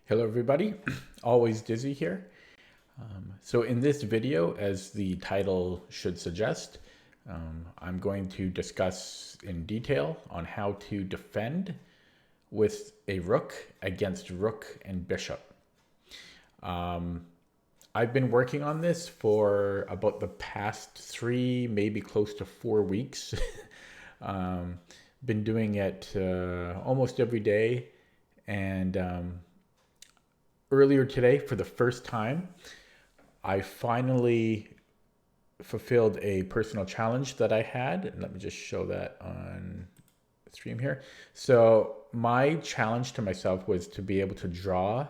Hello everybody, always Dizzy here. So in this video, as the title should suggest, I'm going to discuss in detail on how to defend with a rook against Rook and Bishop. I've been working on this for about the past 3, maybe close to 4 weeks. Been doing it almost every day, and earlier today, for the first time, I finally fulfilled a personal challenge that I had. And let me just show that on the stream here. So my challenge to myself was to be able to draw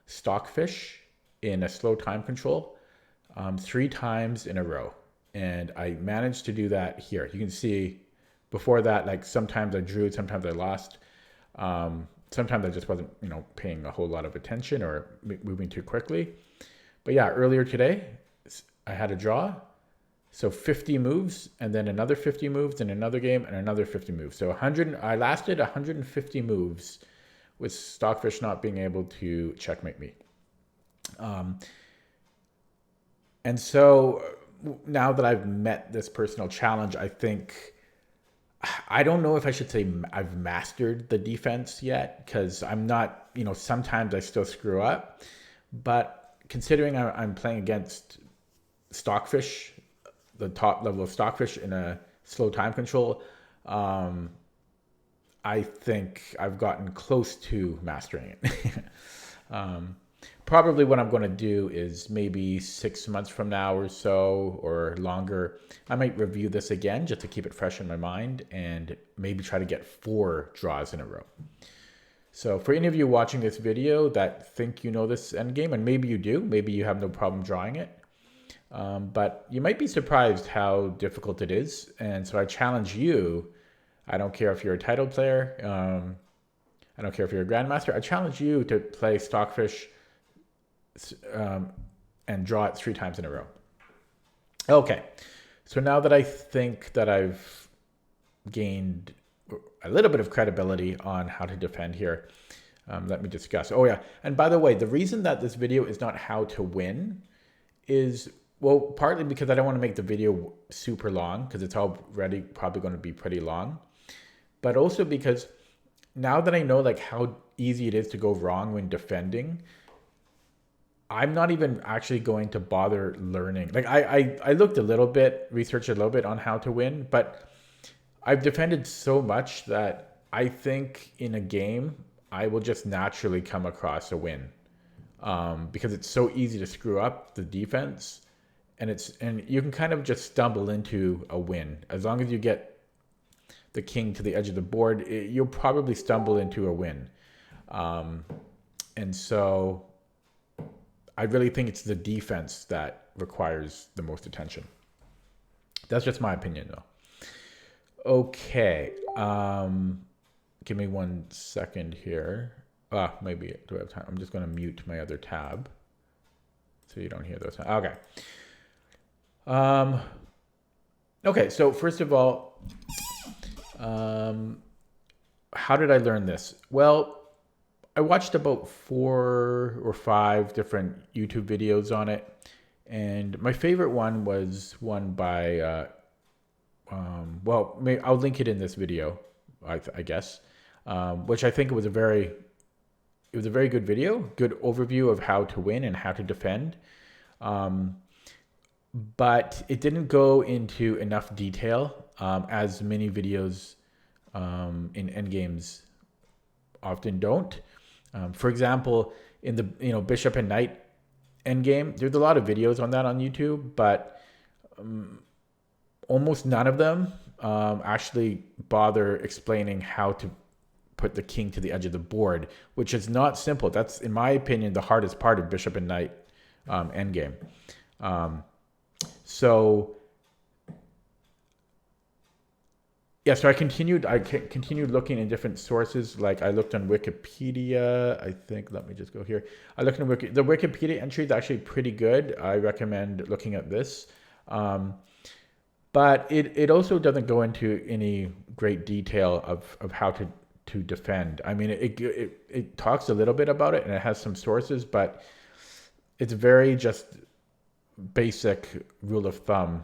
Stockfish in a slow time control 3 times in a row. And I managed to do that here. You can see before that, like sometimes I drew, sometimes I lost. Sometimes I just wasn't, paying a whole lot of attention or moving too quickly. But yeah, earlier today, I had a draw. So 50 moves, and then another 50 moves in another game, and another 50 moves. So I lasted 150 moves with Stockfish not being able to checkmate me. And so now that I've met this personal challenge, I don't know if I should say I've mastered the defense yet, because I'm not, sometimes I still screw up. But considering I'm playing against Stockfish, the top level of Stockfish in a slow time control, I think I've gotten close to mastering it. Probably what I'm going to do is maybe 6 months from now or so, or longer, I might review this again just to keep it fresh in my mind and maybe try to get 4 draws in a row. So for any of you watching this video that think you know this endgame, and maybe you do, maybe you have no problem drawing it, but you might be surprised how difficult it is. And so I challenge you, I don't care if you're a title player, I don't care if you're a grandmaster, I challenge you to play Stockfish and draw it 3 times in a row. Okay, so now that I think that I've gained a little bit of credibility on how to defend here, let me discuss. Oh yeah, and by the way, the reason that this video is not how to win is, well, partly because I don't want to make the video super long, because it's already probably going to be pretty long, but also because now that I know like how easy it is to go wrong when defending, I'm not even actually going to bother learning. Like I looked a little bit, researched a little bit on how to win, but I've defended so much that I think in a game, I will just naturally come across a win. Because it's so easy to screw up the defense, and you can kind of just stumble into a win. As long as you get the king to the edge of the board, you'll probably stumble into a win. And so I really think it's the defense that requires the most attention. That's just my opinion, though. Okay. Give me 1 second here. Maybe do I have time? I'm just going to mute my other tab so you don't hear those. Okay. Okay. So first of all, how did I learn this? Well, I watched about 4 or 5 different YouTube videos on it, and my favorite one was one by, well, I'll link it in this video, I guess, which I think was a very good video, good overview of how to win and how to defend. But it didn't go into enough detail, as many videos in endgames often don't. For example, in the Bishop and Knight endgame, there's a lot of videos on that on YouTube, but almost none of them actually bother explaining how to put the king to the edge of the board, which is not simple. That's, in my opinion, the hardest part of Bishop and Knight endgame. So yeah, so I continued looking in different sources. Like I looked on Wikipedia, I think, let me just go here. I looked on the Wikipedia entry is actually pretty good. I recommend looking at this. But it also doesn't go into any great detail of how to to defend. I mean, it talks a little bit about it and it has some sources, but it's very just basic rule of thumb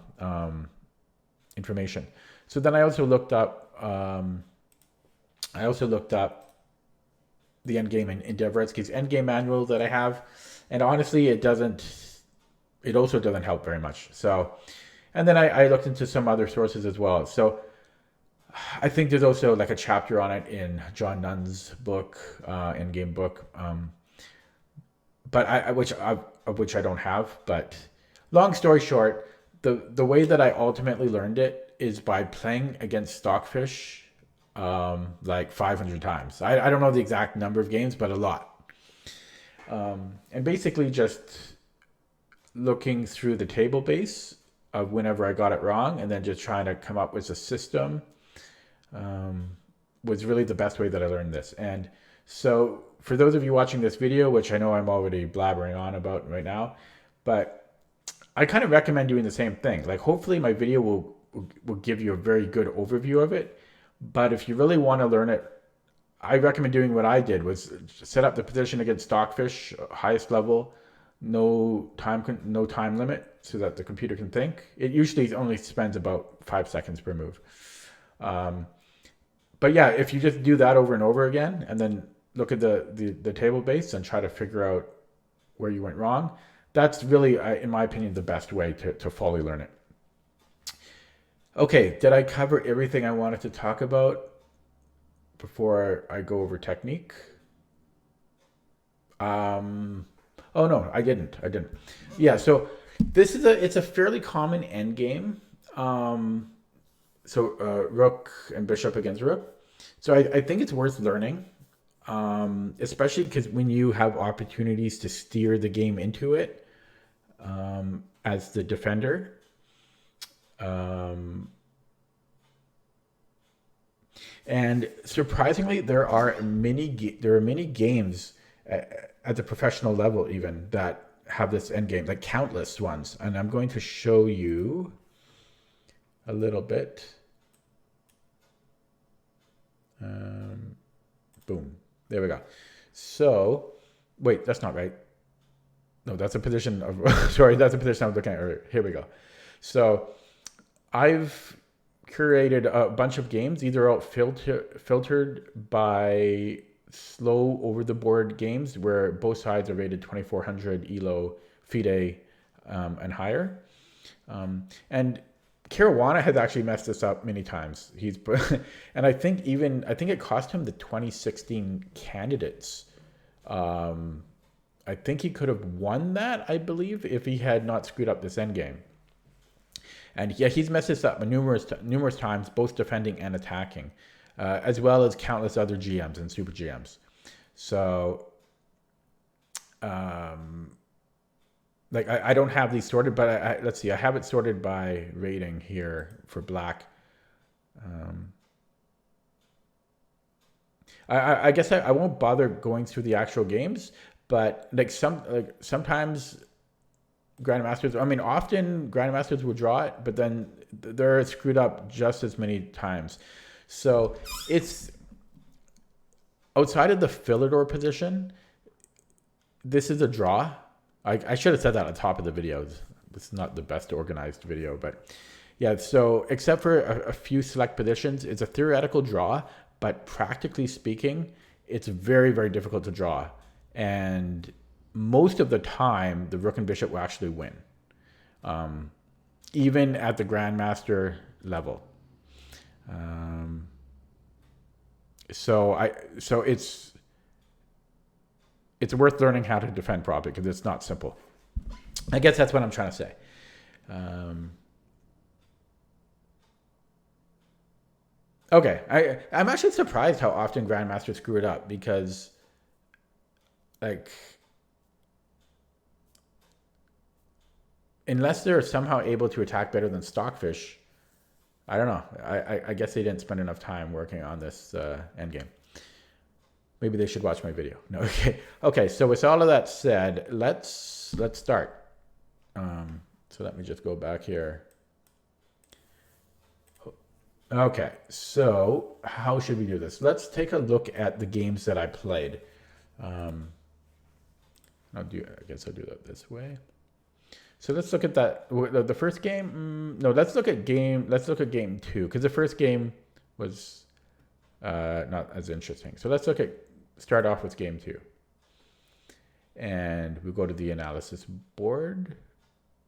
information. So then I also looked up the endgame in Dvoretsky's endgame manual that I have, and honestly, it also doesn't help very much. So, and then I looked into some other sources as well. So I think there's also like a chapter on it in John Nunn's book, endgame book, but which I don't have. But long story short, the way that I ultimately learned it is by playing against Stockfish like 500 times. I don't know the exact number of games, but a lot. And basically just looking through the table base of whenever I got it wrong and then just trying to come up with a system was really the best way that I learned this. And so for those of you watching this video, which I know I'm already blabbering on about right now, but I kind of recommend doing the same thing. Like hopefully my video will give you a very good overview of it. But if you really want to learn it, I recommend doing what I did, was set up the position against Stockfish, highest level, no time limit, so that the computer can think. It usually only spends about 5 seconds per move. But yeah, if you just do that over and over again, and then look at the table base and try to figure out where you went wrong, that's really, in my opinion, the best way to fully learn it. Okay, did I cover everything I wanted to talk about before I go over technique? Oh no, I didn't. Yeah, so it's a fairly common end game. Rook and Bishop against Rook. So I think it's worth learning, especially because when you have opportunities to steer the game into it as the defender. And surprisingly, there are many games at the professional level even that have this end game, like countless ones. And I'm going to show you a little bit. Boom. There we go. So, wait, that's not right. No, that's a position of, sorry, that's a position I was looking at earlier. Here we go. So I've curated a bunch of games, either out filtered by slow over the board games where both sides are rated 2400 elo FIDE and higher. And Caruana has actually messed this up many times. And I think it cost him the 2016 candidates. I think he could have won that, I believe, if he had not screwed up this endgame. And yeah, he's messed this up numerous times, both defending and attacking, as well as countless other GMs and super GMs. So, like I don't have these sorted, but let's see, I have it sorted by rating here for black. I guess I won't bother going through the actual games, but sometimes Grandmasters, I mean, often Grandmasters will draw it, but then they're screwed up just as many times. So it's outside of the Philidor position, this is a draw. I should have said that on top of the video. It's not the best organized video, but yeah, so except for a few select positions, it's a theoretical draw, but practically speaking, it's very, very difficult to draw. And most of the time, the Rook and Bishop will actually win, even at the Grandmaster level. So it's worth learning how to defend properly because it's not simple. I guess that's what I'm trying to say. Okay, I'm actually surprised how often Grandmasters screw it up because, like, unless they're somehow able to attack better than Stockfish, I don't know. I guess they didn't spend enough time working on this endgame. Maybe they should watch my video. No, okay. Okay, so with all of that said, let's start. So let me just go back here. Okay, so how should we do this? Let's take a look at the games that I played. Um, I guess I'll do that this way. So let's look at that. The first game. No, let's look at game 2 because the first game was not as interesting. So let's start off with game 2, and we go to the analysis board.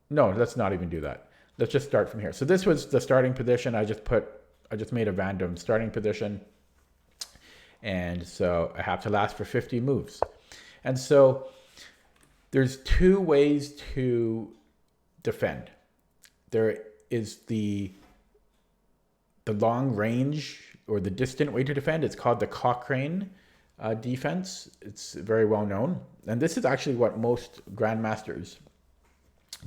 No, let's not even do that. Let's just start from here. So this was the starting position. I just made a random starting position, and so I have to last for 50 moves. And so there's two ways to defend. There is the long range or the distant way to defend. It's called the Cochrane defense. It's very well known, and this is actually what most grandmasters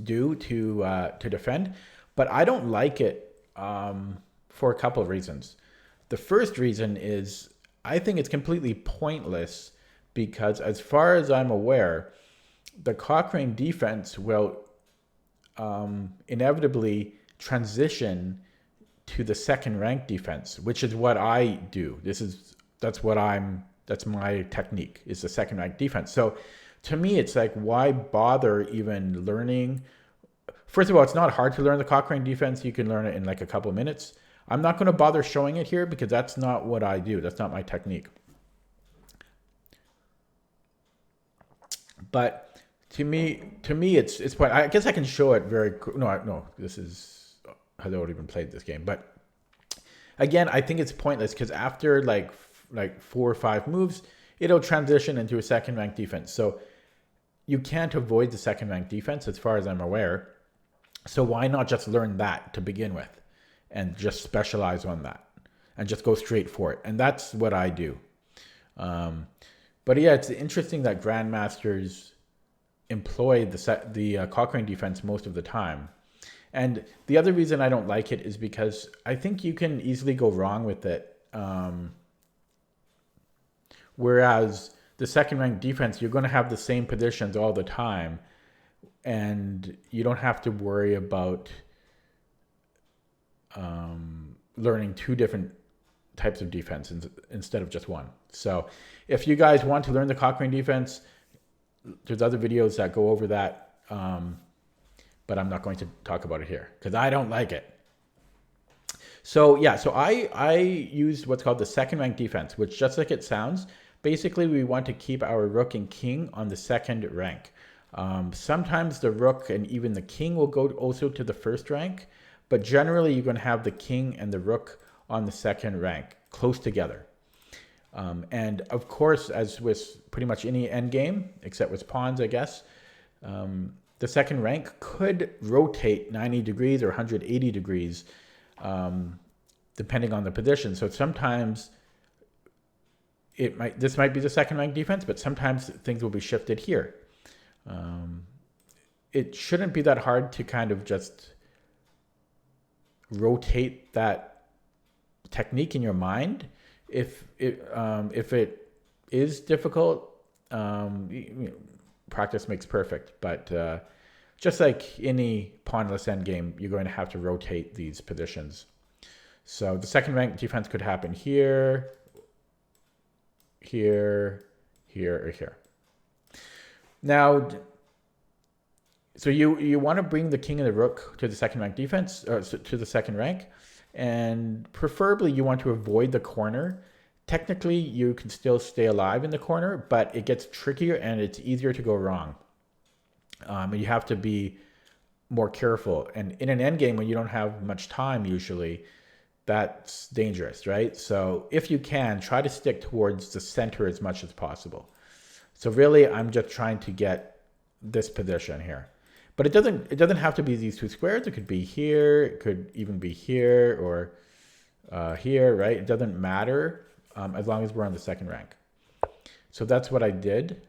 do to defend. But I don't like it for a couple of reasons. The first reason is I think it's completely pointless because, as far as I'm aware, the Cochrane defense will inevitably transition to the second rank defense, which is what I do. That's my technique, is the second rank defense. So to me, it's like, why bother even learning? First of all, it's not hard to learn the Cochrane defense. You can learn it in like a couple of minutes. I'm not going to bother showing it here because that's not what I do. That's not my technique. But to me, it's fine. I guess I can show it very. No. This is, I don't even played this game. But again, I think it's pointless because after like 4 or 5 moves, it'll transition into a second rank defense. So you can't avoid the second rank defense as far as I'm aware. So why not just learn that to begin with and just specialize on that and just go straight for it? And that's what I do. But yeah, it's interesting that grandmasters employ the Cochrane defense most of the time. And the other reason I don't like it is because I think you can easily go wrong with it. Whereas the second rank defense, you're going to have the same positions all the time, and you don't have to worry about learning 2 different types of defense instead of just one. So if you guys want to learn the Cochrane defense, there's other videos that go over that, but I'm not going to talk about it here because I don't like it. So yeah, so I use what's called the second rank defense, which, just like it sounds, basically we want to keep our rook and king on the second rank. Sometimes the rook and even the king will go also to the first rank, but generally you're going to have the king and the rook on the second rank, close together. And of course, as with pretty much any endgame, except with pawns, I guess, the second rank could rotate 90 degrees or 180 degrees, depending on the position. So sometimes this might be the second rank defense, but sometimes things will be shifted here. It shouldn't be that hard to kind of just rotate that technique in your mind. If it is difficult, practice makes perfect. But just like any pawnless endgame, you're going to have to rotate these positions. So the second rank defense could happen here, here, here, or here. Now, so you want to bring the king and the rook to the second rank defense, or to the second rank, and preferably you want to avoid the corner. Technically, you can still stay alive in the corner, but it gets trickier and it's easier to go wrong. You have to be more careful. And in an endgame, when you don't have much time, usually, that's dangerous, right? So if you can, try to stick towards the center as much as possible. So really, I'm just trying to get this position here. But it doesn't have to be these 2 squares. It could be here. It could even be here or here, right? It doesn't matter as long as we're on the second rank. So that's what I did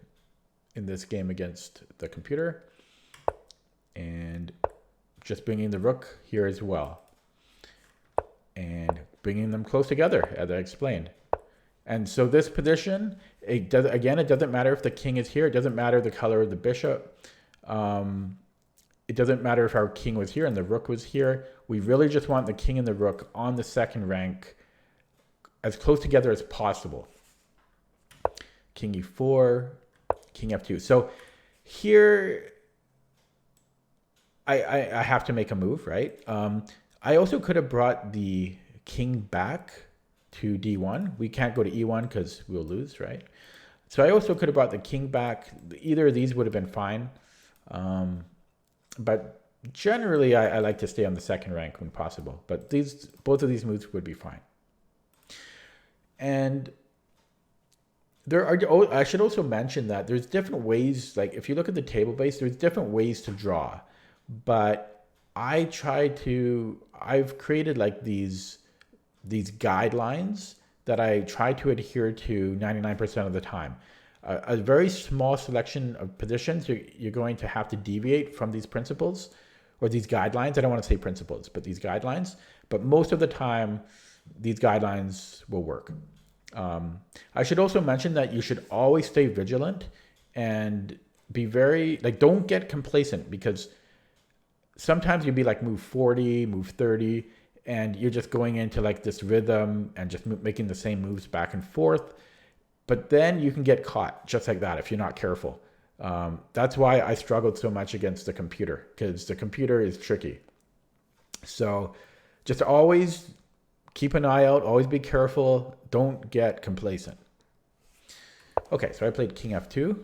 in this game against the computer. And just bringing the rook here as well. And bringing them close together, as I explained. And so this position, it doesn't matter if the king is here. It doesn't matter the color of the bishop. It doesn't matter if our king was here and the rook was here. we really just want the king and the rook on the second rank as close together as possible. King e4, king f2. So here I have to make a move, right? I also could have brought the king back to d1. We can't go to e1 because we'll lose, right? So I also could have brought the king back. Either of these would have been fine. But generally, I like to stay on the second rank when possible. But both of these moves would be fine. And I should also mention that there's different ways, like if you look at the table base, there's different ways to draw. But I've created like these guidelines that I try to adhere to 99% of the time. A very small selection of positions, you're going to have to deviate from these principles or these guidelines. I don't want to say principles, but these guidelines. But most of the time, these guidelines will work. I should also mention that you should always stay vigilant and be very, like, don't get complacent, because sometimes you'll be like move 40, move 30, and you're just going into like this rhythm and just making the same moves back and forth. But then you can get caught just like that if you're not careful. That's why I struggled so much against the computer, because the computer is tricky. So just always keep an eye out, always be careful, don't get complacent. Okay, so I played king f2.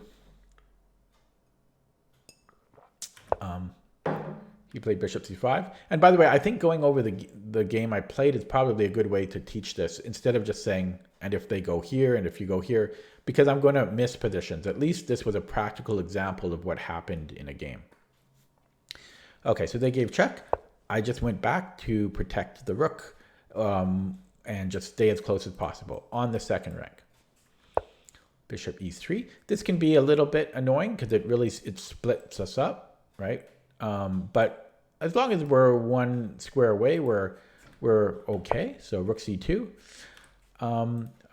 He played bishop c5. And by the way, I think going over the game I played is probably a good way to teach this, instead of just saying, and if they go here, and if you go here, because I'm going to miss positions. At least this was a practical example of what happened in a game. Okay, so they gave check. I just went back to protect the rook and just stay as close as possible on the second rank. Bishop e3. This can be a little bit annoying because it splits us up, right? But as long as we're one square away, we're okay. So rook c2.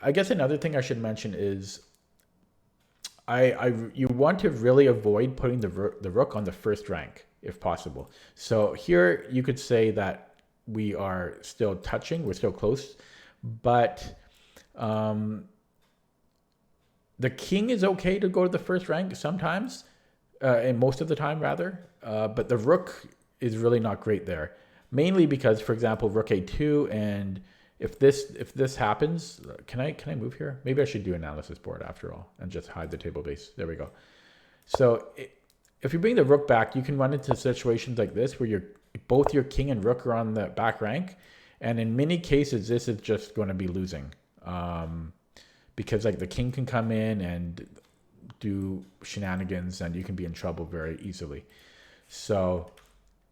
I guess another thing I should mention is you want to really avoid putting the rook on the first rank if possible. So here you could say that we are still touching, we're still close, but the king is okay to go to the first rank sometimes, and most of the time rather, but the rook is really not great there, mainly because, for example, rook a2, and if this happens, can I move here? Maybe I should do analysis board after all and just hide the table base. There we go. So if you bring the rook back, you can run into situations like this where both your king and rook are on the back rank, and in many cases this is just going to be losing, because like the king can come in and do shenanigans and you can be in trouble very easily. So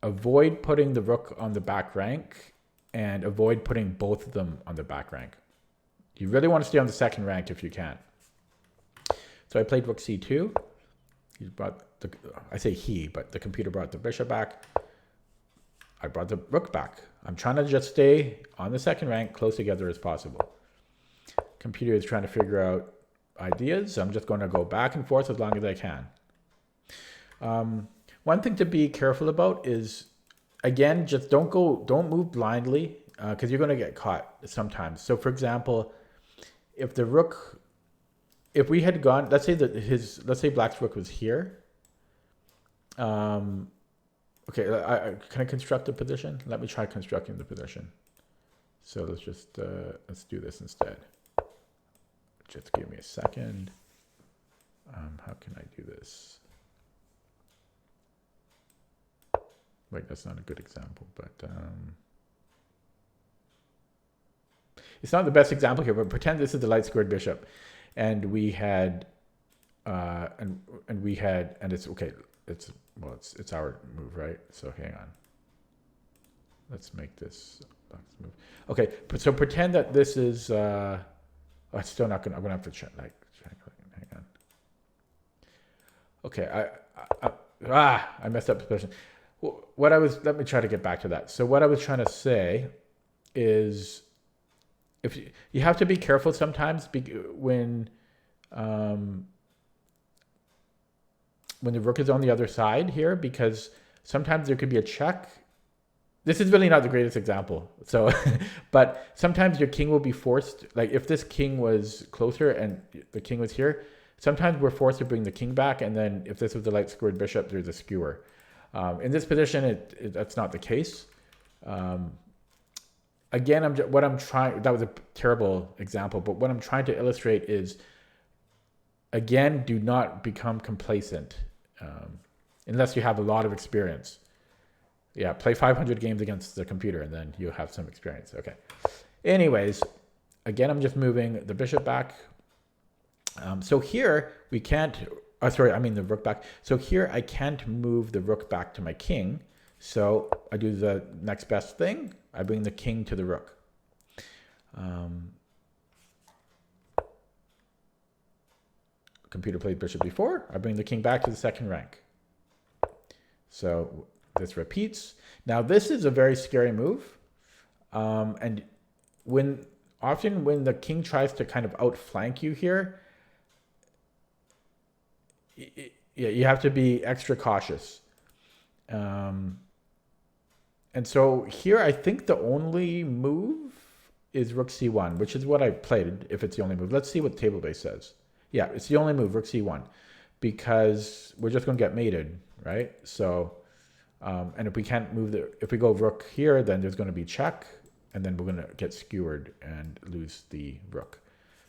avoid putting the rook on the back rank and avoid putting both of them on the back rank. You really want to stay on the second rank if you can. So I played rook c2. He brought but the computer brought the bishop back. I brought the rook back. I'm trying to just stay on the second rank, close together as possible. Computer is trying to figure out ideas. I'm just going to go back and forth as long as I can. One thing to be careful about is, again, just don't move blindly, because you're going to get caught sometimes. So for example, if we had gone, let's say Black's rook was here. Okay, can I construct a position? Let me try constructing the position. So let's just let's do this instead. Just give me a second. How can I do this? Wait, that's not a good example, but it's not the best example here. But pretend this is the light squared bishop, and we had and it's okay. It's our move, right? So hang on. Let's make this move. Okay, so pretend that this is. I'm still not gonna. I'm gonna have to check. Hang on. Okay, I messed up the position. Let me try to get back to that. So what I was trying to say is, if you have to be careful sometimes when the rook is on the other side here, because sometimes there could be a check this is really not the greatest example. So, but sometimes your king will be forced, like if this king was closer and the king was here, sometimes we're forced to bring the king back. And then if this was the light squared bishop, there's a skewer. In this position, that's not the case. Again, what I'm trying, that was a terrible example, but what I'm trying to illustrate is, again, do not become complacent unless you have a lot of experience. Yeah, play 500 games against the computer and then you'll have some experience. Okay. Anyways, again, I'm just moving the bishop back. So here we can't, the rook back. So here I can't move the rook back to my king. So I do the next best thing. I bring the king to the rook. Computer played bishop d4. I bring the king back to the second rank. So this repeats. Now this is a very scary move. And often when the king tries to kind of outflank you here, you have to be extra cautious. And so here I think the only move is rook c1, which is what I played if it's the only move. Let's see what table base says. Yeah, it's the only move, rook c1, because we're just going to get mated, right? So, and if we can't move if we go rook here, then there's going to be check, and then we're going to get skewered and lose the rook.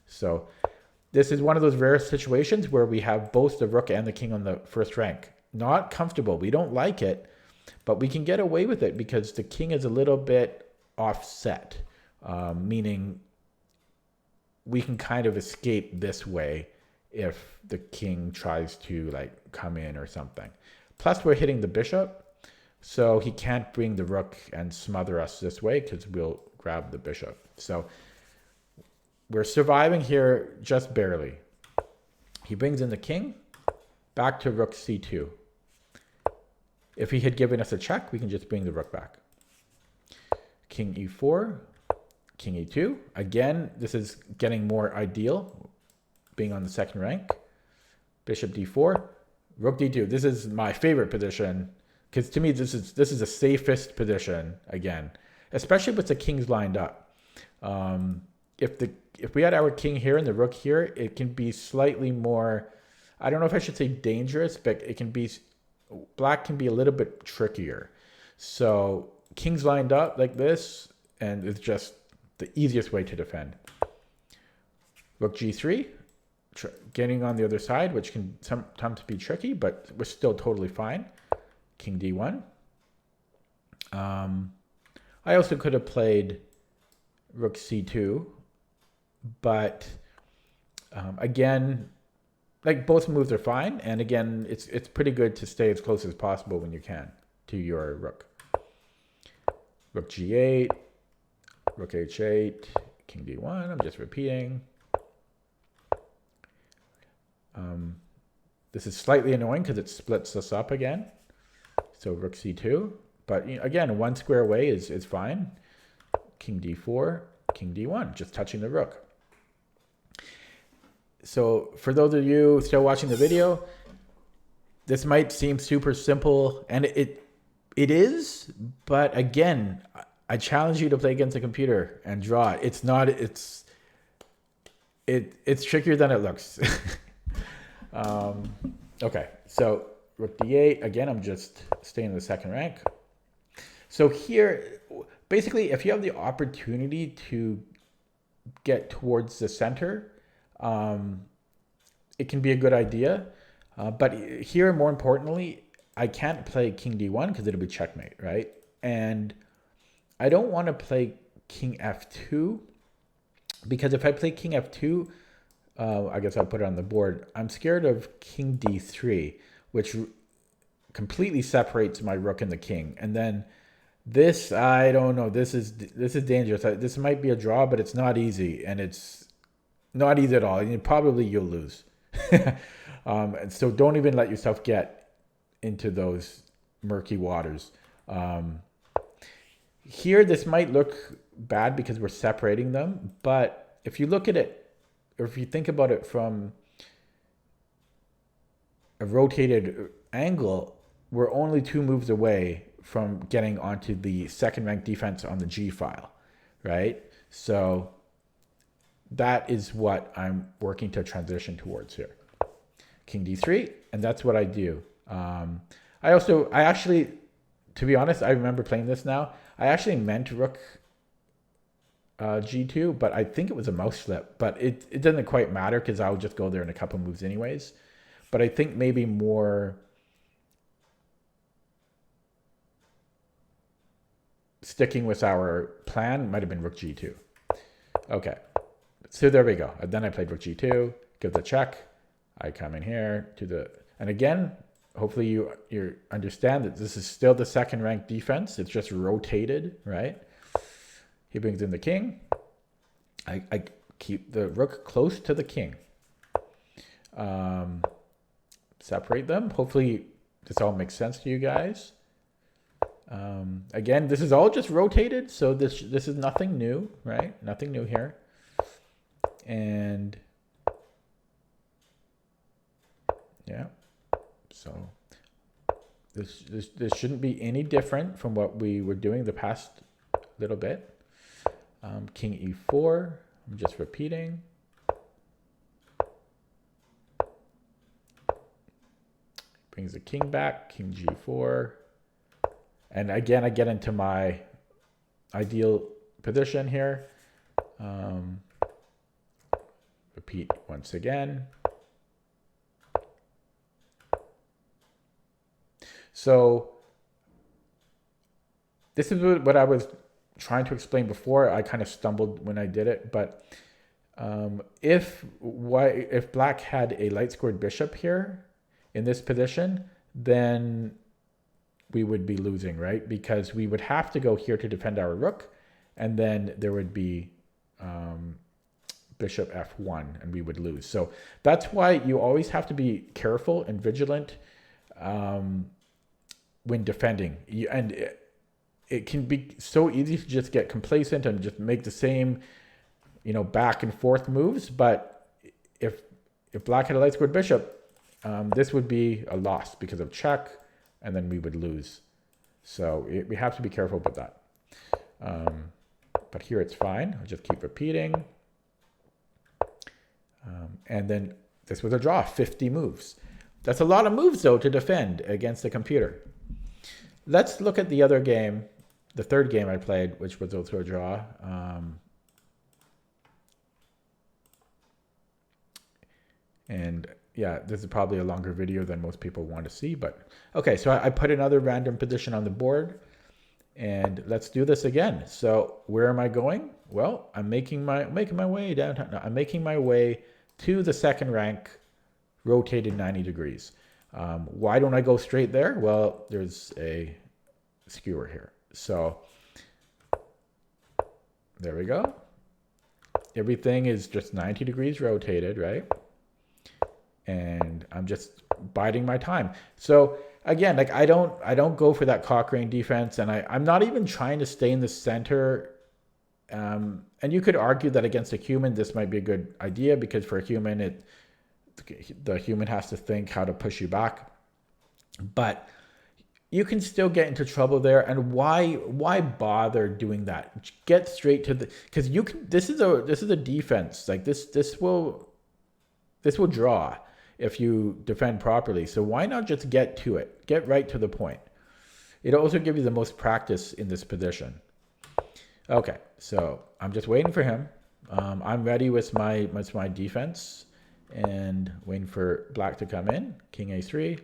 So this is one of those rare situations where we have both the rook and the king on the first rank. Not comfortable. We don't like it, but we can get away with it because the king is a little bit offset, meaning we can kind of escape this way if the king tries to like come in or something. Plus we're hitting the bishop, so he can't bring the rook and smother us this way because we'll grab the bishop. So we're surviving here just barely. He brings in the king, back to rook c2. If he had given us a check, we can just bring the rook back. King e4, king e2. Again, this is getting more ideal, being on the second rank. Bishop d4, rook d2. This is my favorite position because to me this is the safest position again, especially with the kings lined up. If we had our king here and the rook here, it can be slightly more, I don't know if I should say dangerous, but it can be, black can be a little bit trickier. So kings lined up like this, and it's just the easiest way to defend. Rook g3, getting on the other side, which can sometimes be tricky, but we're still totally fine. King d1. I also could have played rook c2, but again, like both moves are fine, and again, it's pretty good to stay as close as possible when you can to your rook. Rook g8, rook h8, king d1. I'm just repeating. This is slightly annoying because it splits us up again. So rook c2, but again, one square away is fine. King d4, king d1, just touching the rook. So for those of you still watching the video, this might seem super simple, and it is, but again, I challenge you to play against a computer and draw it. It's not, it's trickier than it looks. Okay, so rook d8, again, I'm just staying in the second rank. So here, basically, if you have the opportunity to get towards the center, it can be a good idea. But here, more importantly, I can't play king d1 because it'll be checkmate, right? And I don't want to play king f2 because if I play king f2, I guess I'll put it on the board. I'm scared of king d3, which completely separates my rook and the king. And then this, I don't know. This is dangerous. This might be a draw, but it's not easy, and it's not easy at all. And probably you'll lose. And so don't even let yourself get into those murky waters. Here, this might look bad because we're separating them, but if you look at it, or if you think about it from a rotated angle, we're only 2 moves away from getting onto the second rank defense on the G file, right? So that is what I'm working to transition towards here. King D3, and that's what I do. I actually, to be honest, I remember playing this now. I actually meant Rook G2, but I think it was a mouse slip. But it doesn't quite matter because I'll just go there in a couple moves anyways. But I think maybe more sticking with our plan might have been Rook G2. Okay, so there we go. And then I played Rook G2, give the check. I come in here to the, and again, hopefully you understand that this is still the second rank defense. It's just rotated, right? He brings in the king. I keep the rook close to the king. Separate them. Hopefully this all makes sense to you guys. Again, this is all just rotated, so this is nothing new, right? Nothing new here. And yeah, so this shouldn't be any different from what we were doing the past little bit. King E4, I'm just repeating. Brings the king back, King G4. And again, I get into my ideal position here. Repeat once again. So this is what I was trying to explain before. I kind of stumbled when I did it, but if black had a light squared bishop here in this position, then we would be losing, right? Because we would have to go here to defend our rook, and then there would be bishop f1, and we would lose. So that's why you always have to be careful and vigilant when defending. It can be so easy to just get complacent and just make the same, back and forth moves. But if black had a light squared bishop, this would be a loss because of check, and then we would lose. So we have to be careful about that. But here it's fine. I'll just keep repeating. And then this was a draw, 50 moves. That's a lot of moves, though, to defend against the computer. Let's look at the other game, the third game I played, which was also a draw. And yeah, this is probably a longer video than most people want to see, but okay. So I put another random position on the board, and let's do this again. So where am I going? Well, I'm making my way downtown. No, I'm making my way to the second rank, rotated 90 degrees. Why don't I go straight there? Well, there's a skewer here. So there we go. Everything is just 90 degrees rotated, right? And I'm just biding my time. So again, like I don't go for that Cochrane defense, and I'm not even trying to stay in the center. And you could argue that against a human, this might be a good idea, because for a human, the human has to think how to push you back. But you can still get into trouble there. And why bother doing that? Get straight to the, because you can. This is a defense. Like this will draw if you defend properly. So why not just get to it? Get right to the point. It'll also give you the most practice in this position. Okay, so I'm just waiting for him. I'm ready with my defense and waiting for black to come in. King A3.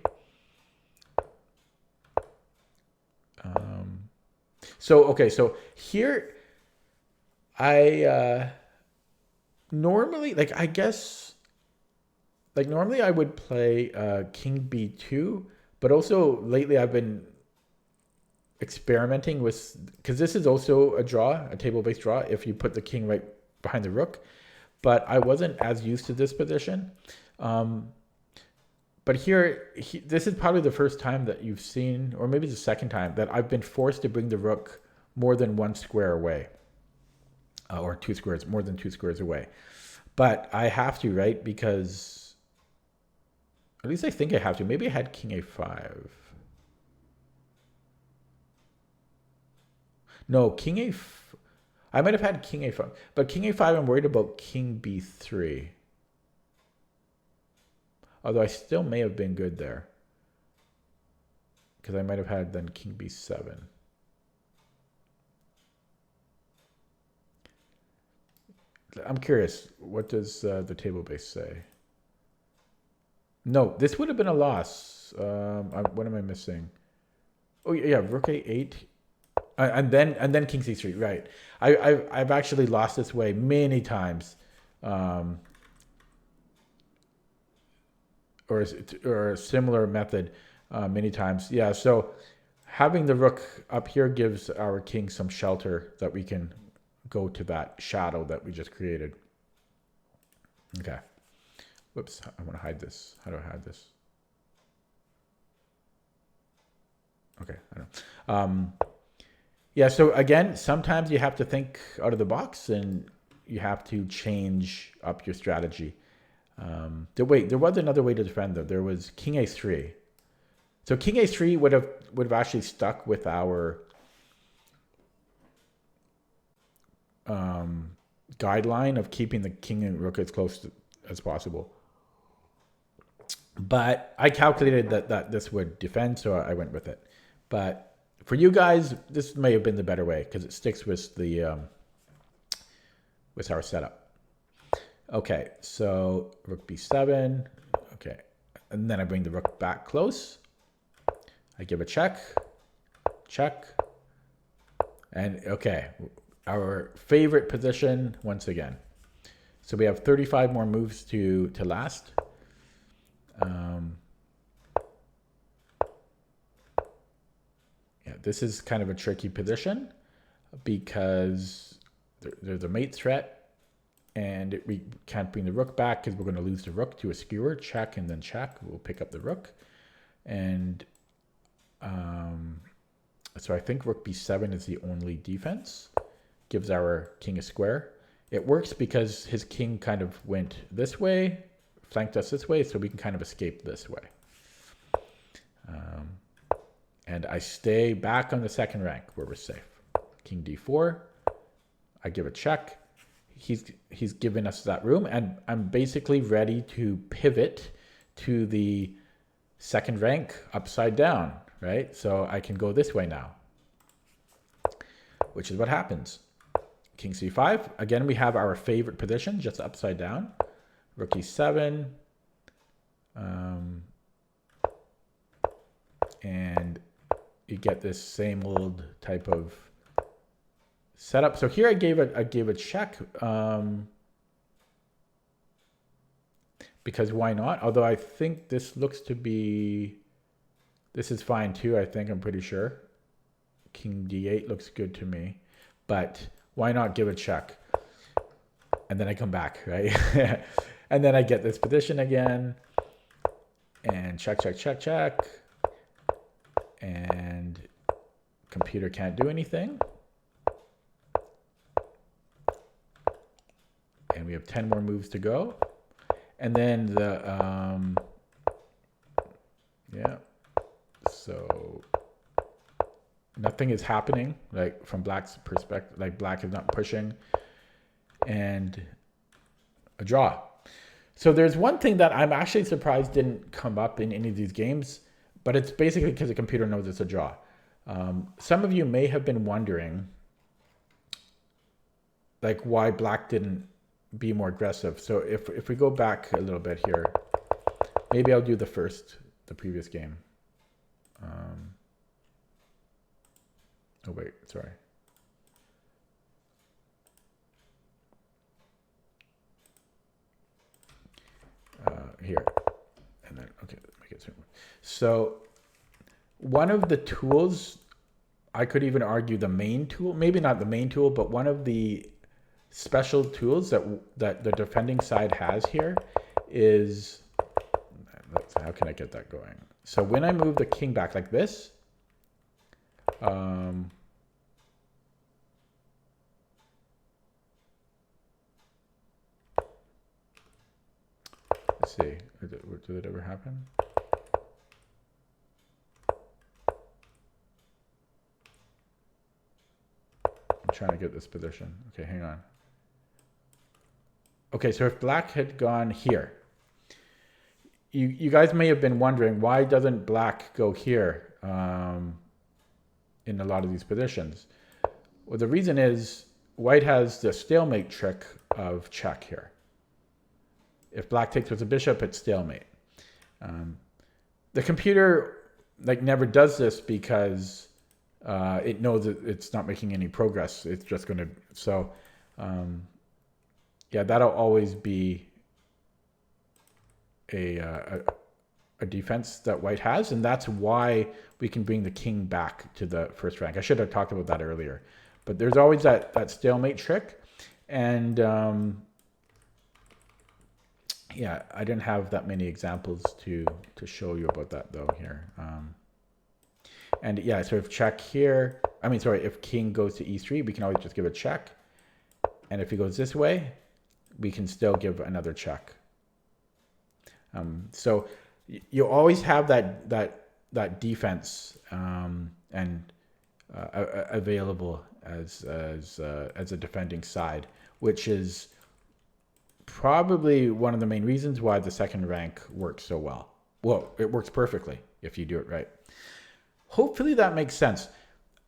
So here I normally, normally I would play King B2, but also lately I've been experimenting with, because this is also a draw, a table-based draw, if you put the king right behind the rook. But I wasn't as used to this position. But here, this is probably the first time that you've seen, or maybe the second time, that I've been forced to bring the rook more than one square away. Or two squares, more than two squares away. But I have to, right? Because, at least I think I have to. Maybe I had King A5. No, king a. I might have had king a5, but king a5. I'm worried about king b3. Although I still may have been good there, because I might have had then king b7. I'm curious. What does the table base say? No, this would have been a loss. What am I missing? Oh yeah, rook a8, and then king c3. Right. I've actually lost this way many times, or a similar method many times. Yeah. So having the rook up here gives our king some shelter that we can go to that shadow that we just created. Okay. Whoops, I want to hide this. How do I hide this? Okay, I know. Yeah, so again, sometimes you have to think out of the box and you have to change up your strategy. Wait, there was another way to defend though. There was king a3. So king a3 would have actually stuck with our guideline of keeping the king and rook as close as possible. But I calculated that this would defend, so I went with it. But for you guys, this may have been the better way because it sticks with the with our setup. Okay, so rook b7. Okay, and then I bring the rook back close. I give a check, and okay, our favorite position once again. So we have 35 more moves to last. Yeah, this is kind of a tricky position because there's a mate threat, and we can't bring the rook back because we're going to lose the rook to a skewer. Check and then check. We'll pick up the rook, and so I think rook b7 is the only defense. Gives our king a square. It works because his king kind of went this way, flanked us this way, so we can kind of escape this way. And I stay back on the second rank where we're safe. King d4. I give a check. He's given us that room, and I'm basically ready to pivot to the second rank upside down, right? So I can go this way now, which is what happens. King c5. Again, we have our favorite position, just upside down. Rook e7. And you get this same old type of setup. So here I gave a check because why not? Although I think this looks to be, this is fine too. I think I'm pretty sure. King d8 looks good to me, but why not give a check? And then I come back, right? And then I get this position again, and check. And computer can't do anything. And we have 10 more moves to go. And then the, yeah. So nothing is happening, like from black's perspective, like black is not pushing, and a draw. So there's one thing that I'm actually surprised didn't come up in any of these games, but it's basically because the computer knows it's a draw. Some of you may have been wondering, like, why black didn't be more aggressive. So if we go back a little bit here, maybe I'll do the previous game. Oh wait, sorry. Here, and then, okay, make it simple. So one of the tools, I could even argue the main tool, maybe not the main tool, but one of the special tools that the defending side has here is, how can I get that going? So when I move the king back like this, let's see, did it ever happen? trying to get this position. Okay, hang on. Okay, so if black had gone here, you guys may have been wondering, why doesn't black go here in a lot of these positions? Well, the reason is white has the stalemate trick of check here. If black takes with a bishop, it's stalemate. The computer never does this because it knows that it's not making any progress. It's just going to, so yeah, that'll always be a defense that white has, and that's why we can bring the king back to the first rank. I should have talked about that earlier, but there's always that stalemate trick, and yeah, I didn't have that many examples to show you about that though here. And yeah, so if check here, I mean, sorry, if king goes to e3, we can always just give a check, and if he goes this way, we can still give another check. So you always have that defense available as a defending side, which is probably one of the main reasons why the second rank works so well. Well, it works perfectly if you do it right. Hopefully that makes sense.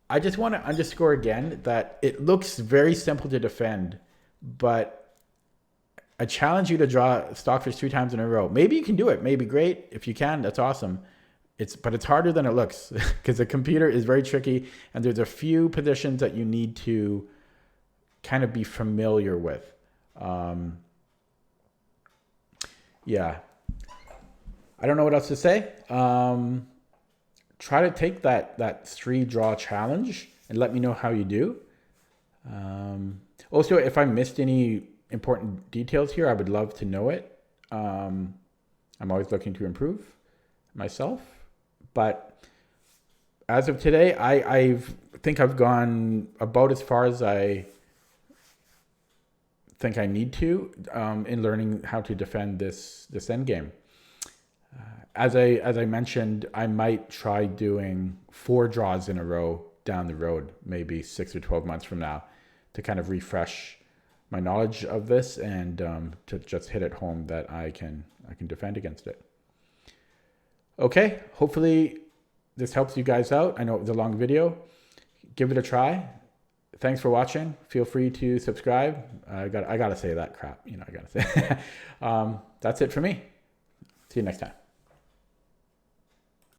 I just want to underscore again that it looks very simple to defend, but I challenge you to draw Stockfish 3 times in a row. Maybe you can do it. Maybe great. If you can, that's awesome. But it's harder than it looks because the computer is very tricky, and there's a few positions that you need to kind of be familiar with. Yeah. I don't know what else to say. Try to take that 3 draw challenge and let me know how you do. Also, if I missed any important details here, I would love to know it. I'm always looking to improve myself, but as of today, I think I've gone about as far as I think I need to in learning how to defend this endgame. As I mentioned, I might try doing 4 draws in a row down the road, maybe 6 or 12 months from now, to kind of refresh my knowledge of this and to just hit it home that I can defend against it. Okay, hopefully this helps you guys out. I know it was a long video. Give it a try. Thanks for watching. Feel free to subscribe. I gotta say that crap. I gotta say. That's it for me. See you next time.